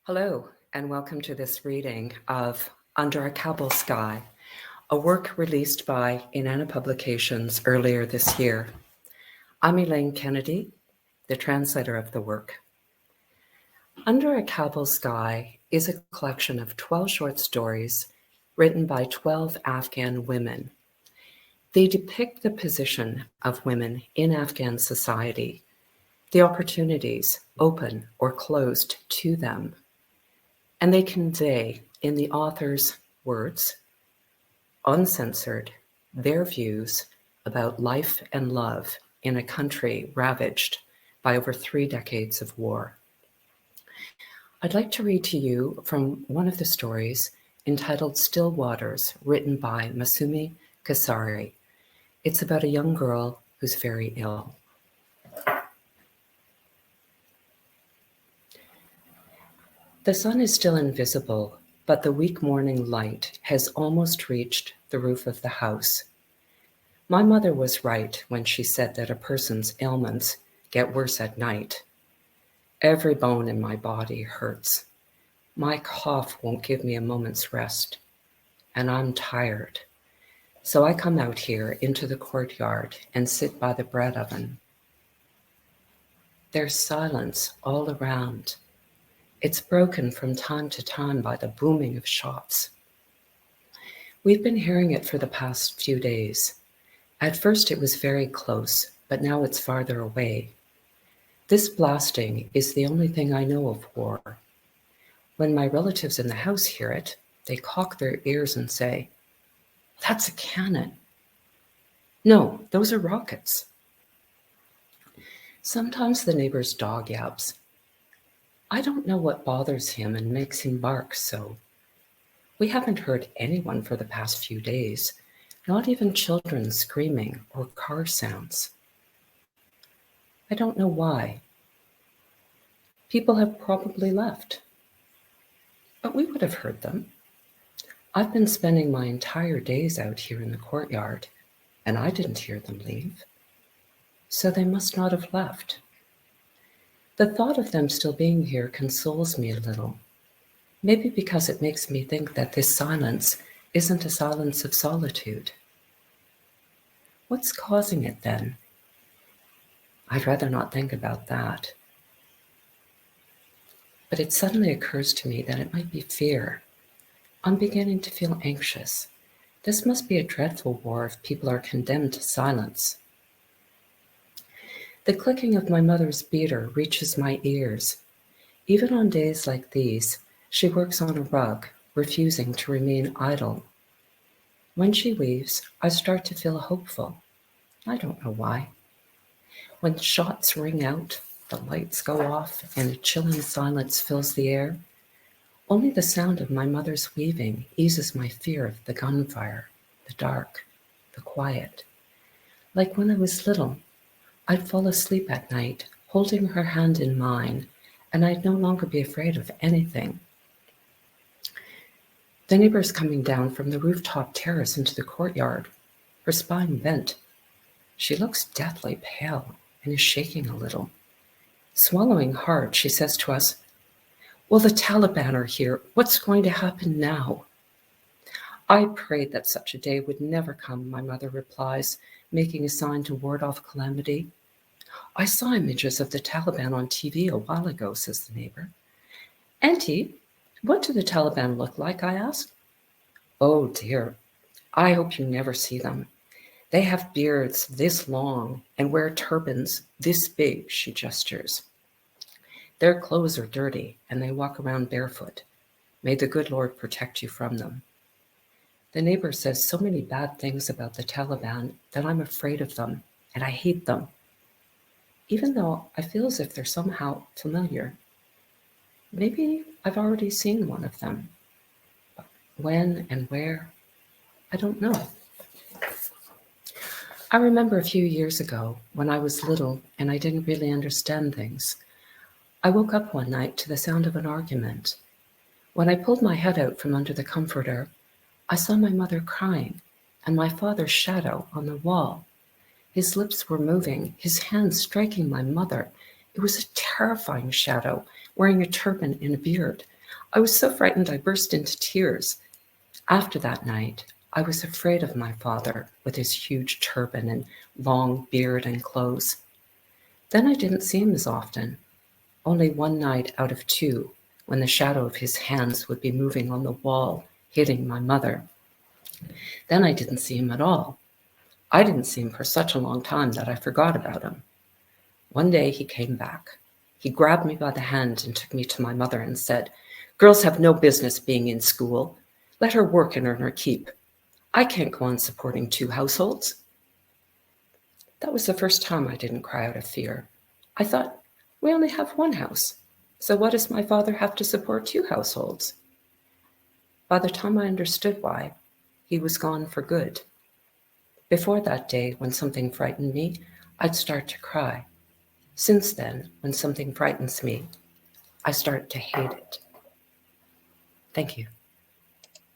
Hello, and welcome to this reading of Under a Kabul Sky, a work released by Inanna Publications earlier this year. I'm Elaine Kennedy, the translator of the work. Under a Kabul Sky is a collection of 12 short stories written by 12 Afghan women. They depict the position of women in Afghan society, the opportunities open or closed to them, and they convey, in the author's words, uncensored, their views about life and love in a country ravaged by over 3 decades of war. I'd like to read to you from one of the stories entitled Still Waters, written by Masouma Qasari. It's about a young girl who's very ill. The sun is still invisible, but the weak morning light has almost reached the roof of the house. My mother was right when she said that a person's ailments get worse at night. Every bone in my body hurts. My cough won't give me a moment's rest, and I'm tired. So I come out here into the courtyard and sit by the bread oven. There's silence all around. It's broken from time to time by the booming of shots. We've been hearing it for the past few days. At first it was very close, but now it's farther away. This blasting is the only thing I know of war. When my relatives in the house hear it, they cock their ears and say, "That's a cannon." "No, those are rockets." Sometimes the neighbor's dog yaps. I don't know what bothers him and makes him bark so. We haven't heard anyone for the past few days, not even children screaming or car sounds. I don't know why. People have probably left, but we would have heard them. I've been spending my entire days out here in the courtyard, and I didn't hear them leave. So they must not have left. The thought of them still being here consoles me a little, maybe because it makes me think that this silence isn't a silence of solitude. What's causing it then? I'd rather not think about that. But it suddenly occurs to me that it might be fear. I'm beginning to feel anxious. This must be a dreadful war if people are condemned to silence. The clicking of my mother's beater reaches my ears. Even on days like these, she works on a rug, refusing to remain idle. When she weaves, I start to feel hopeful. I don't know why. When shots ring out, the lights go off, and a chilling silence fills the air, only the sound of my mother's weaving eases my fear of the gunfire, the dark, the quiet. Like when I was little, I'd fall asleep at night, holding her hand in mine, and I'd no longer be afraid of anything. The neighbor's coming down from the rooftop terrace into the courtyard, her spine bent. She looks deathly pale and is shaking a little. Swallowing hard, she says to us, "Well, the Taliban are here. What's going to happen now?" "I prayed that such a day would never come," my mother replies, making a sign to ward off calamity. "I saw images of the Taliban on TV a while ago," says the neighbor. "Auntie, what do the Taliban look like?" I ask. "Oh dear, I hope you never see them. They have beards this long and wear turbans this big," she gestures. "Their clothes are dirty and they walk around barefoot. May the good Lord protect you from them." The neighbor says so many bad things about the Taliban that I'm afraid of them and I hate them, even though I feel as if they're somehow familiar. Maybe I've already seen one of them. But when and where, I don't know. I remember a few years ago when I was little and I didn't really understand things. I woke up one night to the sound of an argument. When I pulled my head out from under the comforter, I saw my mother crying and my father's shadow on the wall. His lips were moving, his hands striking my mother. It was a terrifying shadow, wearing a turban and a beard, I was so frightened I burst into tears. After that night, I was afraid of my father with his huge turban and long beard and clothes. Then I didn't see him as often, only one night out of two, when the shadow of his hands would be moving on the wall, hitting my mother. Then I didn't see him at all. I didn't see him for such a long time that I forgot about him. One day he came back. He grabbed me by the hand and took me to my mother and said, "Girls have no business being in school. Let her work and earn her keep. I can't go on supporting 2 households." That was the first time I didn't cry out of fear. I thought, we only have 1 house, so what does my father have to support 2 households? By the time I understood why, he was gone for good. Before that day, when something frightened me, I'd start to cry. Since then, when something frightens me, I start to hate it. Thank you.